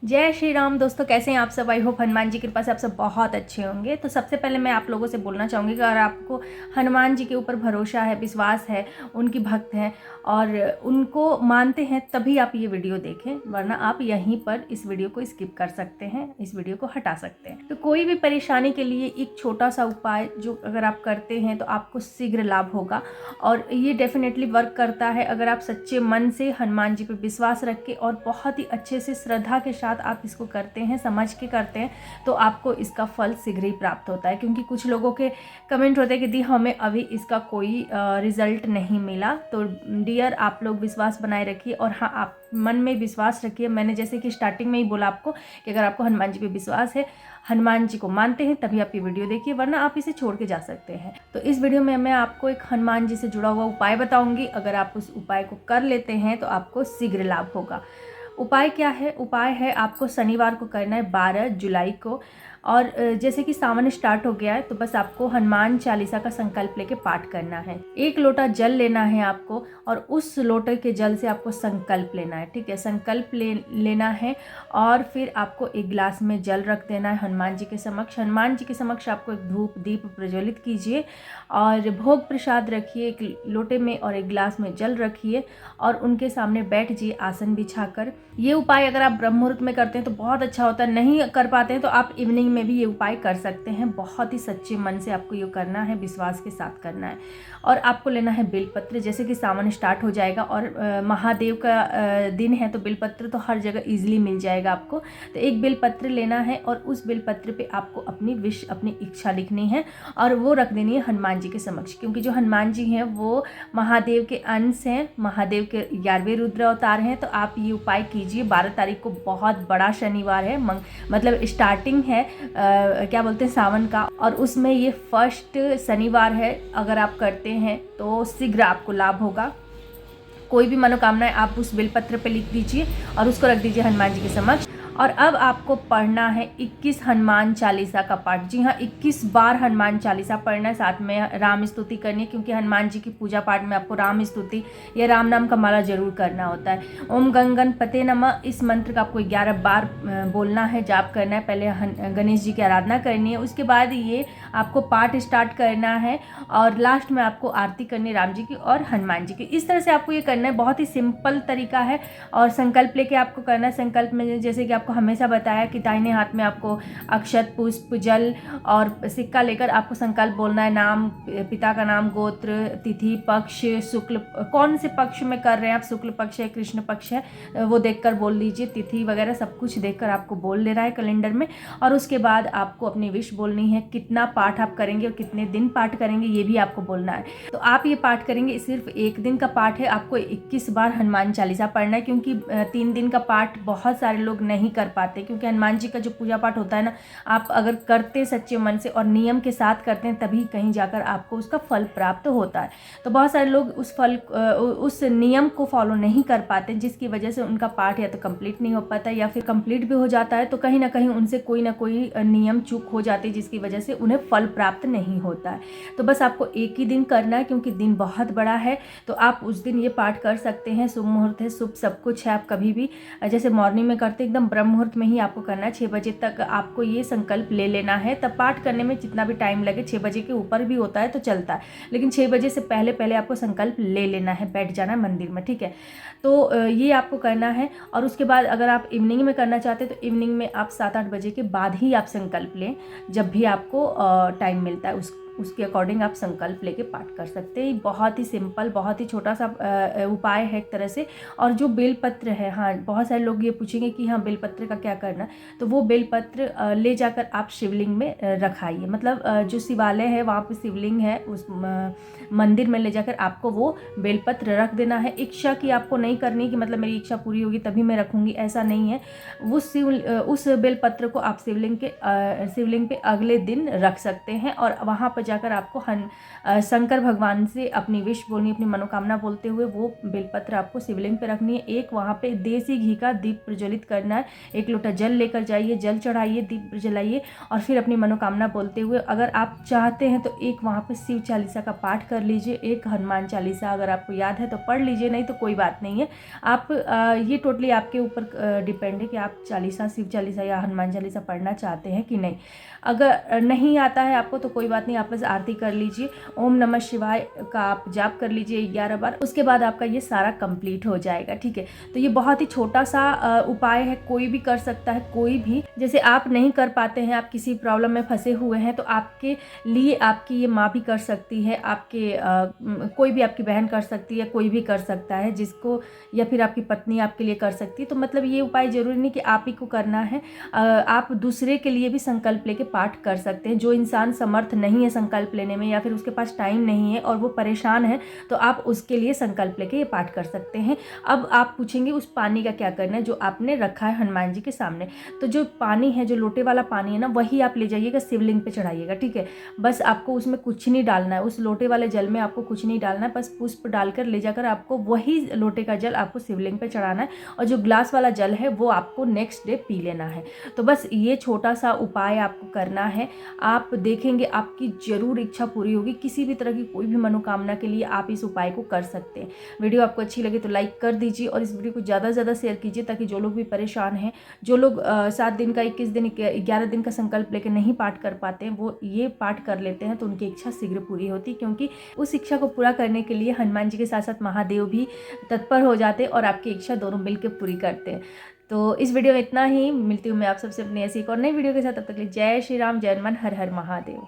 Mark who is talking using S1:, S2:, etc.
S1: जय श्री राम दोस्तों, कैसे हैं आप सब। आई होप हनुमान जी की कृपा से आप सब बहुत अच्छे होंगे। तो सबसे पहले मैं आप लोगों से बोलना चाहूँगी कि अगर आपको हनुमान जी के ऊपर भरोसा है, विश्वास है, उनकी भक्त हैं और उनको मानते हैं, तभी आप ये वीडियो देखें, वरना आप यहीं पर इस वीडियो को स्किप कर सकते हैं, इस वीडियो को हटा सकते हैं। तो कोई भी परेशानी के लिए एक छोटा सा उपाय जो अगर आप करते हैं तो आपको शीघ्र लाभ होगा और ये डेफिनेटली वर्क करता है। अगर आप सच्चे मन से हनुमान जी पर विश्वास रख के और बहुत ही अच्छे से श्रद्धा के साथ आप इसको करते हैं, समझ के करते हैं, तो आपको इसका फल शीघ्र ही प्राप्त होता है। क्योंकि कुछ लोगों के कमेंट होते हैं कि दी हमें अभी इसका कोई रिजल्ट नहीं मिला। तो डियर, आप लोग विश्वास बनाए रखिए और हाँ, आप मन में विश्वास रखिए। मैंने जैसे कि स्टार्टिंग में ही बोला आपको कि अगर आपको हनुमान जी पे विश्वास है, हनुमान जी को मानते हैं, तभी आप ये वीडियो देखिए, वरना आप इसे छोड़ के जा सकते हैं। तो इस वीडियो में मैं आपको एक हनुमान जी से जुड़ा हुआ उपाय बताऊंगी। अगर आप उस उपाय को कर लेते हैं तो आपको शीघ्र लाभ होगा। उपाय क्या है? उपाय है आपको शनिवार को करना है, 12 जुलाई को। और जैसे कि सावन स्टार्ट हो गया है, तो बस आपको हनुमान चालीसा का संकल्प लेके पाठ करना है। 1 लोटा जल लेना है आपको और उस लोटे के जल से आपको संकल्प लेना है। ठीक है, संकल्प लेना है और फिर आपको एक गिलास में जल रख देना है हनुमान जी के समक्ष। हनुमान जी के समक्ष आपको एक धूप दीप प्रज्वलित कीजिए और भोग प्रसाद रखिए एक लोटे में और एक गिलास में जल रखिए और उनके सामने बैठ जाइए आसन बिछाकर। ये उपाय अगर आप ब्रह्म मुहूर्त में करते हैं तो बहुत अच्छा होता है, नहीं कर पाते हैं तो आप इवनिंग में भी ये उपाय कर सकते हैं। बहुत ही सच्चे मन से आपको ये करना है, विश्वास के साथ करना है। और आपको लेना है बेलपत्र। जैसे कि सावन स्टार्ट हो जाएगा और महादेव का दिन है, तो बेलपत्र तो हर जगह ईजिली मिल जाएगा आपको। तो एक बेलपत्र लेना है और उस बेलपत्र पे आपको अपनी विश, अपनी इच्छा लिखनी है और वो रख देनी है हनुमान जी के समक्ष। क्योंकि जो हनुमान जी हैं वो महादेव के अंश हैं, महादेव के 11वें रुद्र अवतार हैं। तो आप ये उपाय कीजिए। 12 तारीख को बहुत बड़ा शनिवार है, मतलब स्टार्टिंग है क्या बोलते हैं, सावन का, और उसमें ये फर्स्ट शनिवार है। अगर आप करते हैं तो शीघ्र आपको लाभ होगा। कोई भी मनोकामनाएं आप उस बेलपत्र पे लिख दीजिए और उसको रख दीजिए हनुमान जी के समक्ष। और अब आपको पढ़ना है 21 हनुमान चालीसा का पाठ। जी हाँ, 21 बार हनुमान चालीसा पढ़ना है, साथ में राम स्तुति करनी है। क्योंकि हनुमान जी की पूजा पाठ में आपको राम स्तुति या राम नाम का माला जरूर करना होता है। ओम गणपते नमः, इस मंत्र का आपको 11 बार बोलना है, जाप करना है। पहले गणेश जी की आराधना करनी है, उसके बाद ये आपको पाठ स्टार्ट करना है और लास्ट में आपको आरती करनी है राम जी की और हनुमान जी की। इस तरह से आपको ये करना है। बहुत ही सिंपल तरीका है और संकल्प लेके आपको करना है। संकल्प में जैसे कि आपको हमेशा बताया कि दाहिने हाथ में आपको अक्षत, पुष्प, जल और सिक्का लेकर आपको संकल्प बोलना है। नाम, पिता का नाम, गोत्र, तिथि, पक्ष, शुक्ल, कौन से पक्ष में कर रहे हैं आप, शुक्ल पक्ष है, कृष्ण पक्ष है, वो देखकर बोल लीजिए। तिथि वगैरह सब कुछ देखकर आपको बोल लेना है कैलेंडर में। और उसके बाद आपको अपनी विश बोलनी है। कितना पाठ आप करेंगे और कितने दिन पाठ करेंगे ये भी आपको बोलना है। तो आप ये पाठ करेंगे, सिर्फ 1 दिन का पाठ है। आपको 21 बार हनुमान चालीसा पढ़ना है। क्योंकि 3 दिन का पाठ बहुत सारे लोग नहीं कर पाते। क्योंकि हनुमान जी का जो पूजा पाठ होता है ना, आप अगर करते सच्चे मन से और नियम के साथ करते हैं, तभी कहीं जाकर आपको उसका फल प्राप्त होता है। तो बहुत सारे लोग उस नियम को फॉलो नहीं कर पाते, जिसकी वजह से उनका पाठ या तो कंप्लीट नहीं हो पाता या फिर कंप्लीट भी हो जाता है तो कहीं ना कहीं उनसे कोई ना कोई नियम चूक हो जाती है, जिसकी वजह से उन्हें फल प्राप्त नहीं होता है। तो बस आपको एक ही दिन करना है, क्योंकि दिन बहुत बड़ा है। तो आप उस दिन ये पाठ कर सकते हैं। शुभ मुहूर्त है, शुभ सब कुछ है। आप कभी भी जैसे मॉर्निंग में करते एकदम ब्रह्म मुहूर्त में ही आपको करना है। 6 बजे तक आपको ये संकल्प ले लेना है। तब पाठ करने में जितना भी टाइम लगे, 6 बजे के ऊपर भी होता है तो चलता है, लेकिन 6 बजे से पहले पहले आपको संकल्प ले लेना है, बैठ जाना है मंदिर में। ठीक है, तो ये आपको करना है। और उसके बाद अगर आप इवनिंग में करना चाहते हैं तो इवनिंग में आप 7-8 बजे के बाद ही आप संकल्प लें, जब भी आपको टाइम मिलता है उसके अकॉर्डिंग आप संकल्प लेके पाठ कर सकते हैं। बहुत ही सिंपल, बहुत ही छोटा सा उपाय है एक तरह से। और जो बेलपत्र है, हाँ, बहुत सारे लोग ये पूछेंगे कि हाँ बेलपत्र का क्या करना, तो वो बेलपत्र ले जाकर आप शिवलिंग में रखाइए। मतलब जो शिवालय है वहाँ पे शिवलिंग है, उस मंदिर में ले जाकर आपको वो बेलपत्र रख देना है। इच्छा की आपको नहीं करनी कि मतलब मेरी इच्छा पूरी होगी तभी मैं रखूँगी, ऐसा नहीं है। उस बेलपत्र को आप शिवलिंग पे अगले दिन रख सकते हैं और वहाँ पर जाकर आपको शंकर भगवान से अपनी विश बोलनी, अपनी मनोकामना बोलते हुए वो बेलपत्र आपको शिवलिंग पे रखनी है। एक वहाँ पे देसी घी का दीप प्रज्वलित करना है, 1 लोटा जल लेकर जाइए, जल चढ़ाइए, दीप जलाइए और फिर अपनी मनोकामना बोलते हुए, अगर आप चाहते हैं तो एक वहाँ पे शिव चालीसा का पाठ कर लीजिए, एक हनुमान चालीसा अगर आपको याद है तो पढ़ लीजिए, नहीं तो कोई बात नहीं है। आप ये टोटली आपके ऊपर डिपेंड है कि आप चालीसा, शिव चालीसा या हनुमान चालीसा पढ़ना चाहते हैं कि नहीं। अगर नहीं आता है आपको तो कोई बात नहीं, आप बस आरती कर लीजिए, ओम नमः शिवाय का आप जाप कर लीजिए 11 बार, उसके बाद आपका ये सारा कंप्लीट हो जाएगा। ठीक है, तो ये बहुत ही छोटा सा उपाय है, कोई भी कर सकता है, कोई भी। जैसे आप नहीं कर पाते हैं, आप किसी प्रॉब्लम में फंसे हुए हैं, तो आपके लिए आपकी ये माँ भी कर सकती है, आपके कोई भी आपकी बहन कर सकती है, कोई भी कर सकता है जिसको, या फिर आपकी पत्नी आपके लिए कर सकती है। तो मतलब ये उपाय जरूरी नहीं कि आप ही को करना है, आप दूसरे के लिए भी संकल्प लेके पाठ कर सकते हैं। जो इंसान समर्थ नहीं है संकल्प लेने में, या फिर उसके पास टाइम नहीं है और वो परेशान है, तो आप उसके लिए संकल्प लेके ये पाठ कर सकते हैं। अब आप पूछेंगे उस पानी का क्या करना है जो आपने रखा है हनुमान जी के सामने। तो जो पानी है, जो लोटे वाला पानी है ना, वही आप ले जाइएगा, शिवलिंग पे चढ़ाइएगा। ठीक है, बस आपको उसमें कुछ नहीं डालना है, उस लोटे वाले जल में आपको कुछ नहीं डालना है, बस पुष्प डालकर ले जाकर आपको वही लोटे का जल आपको शिवलिंग पे चढ़ाना है, और जो ग्लास वाला जल है वो आपको नेक्स्ट डे पी लेना है। तो बस ये छोटा सा उपाय आपको करना है, आप देखेंगे आपकी जरूर इच्छा पूरी होगी। किसी भी तरह की कोई भी मनोकामना के लिए आप इस उपाय को कर सकते हैं। वीडियो आपको अच्छी लगे तो लाइक कर दीजिए और इस वीडियो को ज़्यादा से ज़्यादा शेयर कीजिए, ताकि जो लोग भी परेशान हैं, जो लोग 7 दिन का, 21 दिन, 11 दिन का संकल्प लेकर नहीं पाठ कर पाते हैं, वो ये पाठ कर लेते हैं तो उनकी इच्छा शीघ्र पूरी होती, क्योंकि उस इच्छा को पूरा करने के लिए हनुमान जी के साथ साथ महादेव भी तत्पर हो जाते और आपकी इच्छा दोनों मिलकर पूरी करते हैं। तो इस वीडियो में इतना ही, मिलती हूँ मैं आप सबसे अपनी ऐसी एक और नई वीडियो के साथ। तब तक के लिए जय श्री राम, जय हनुमान, हर हर महादेव।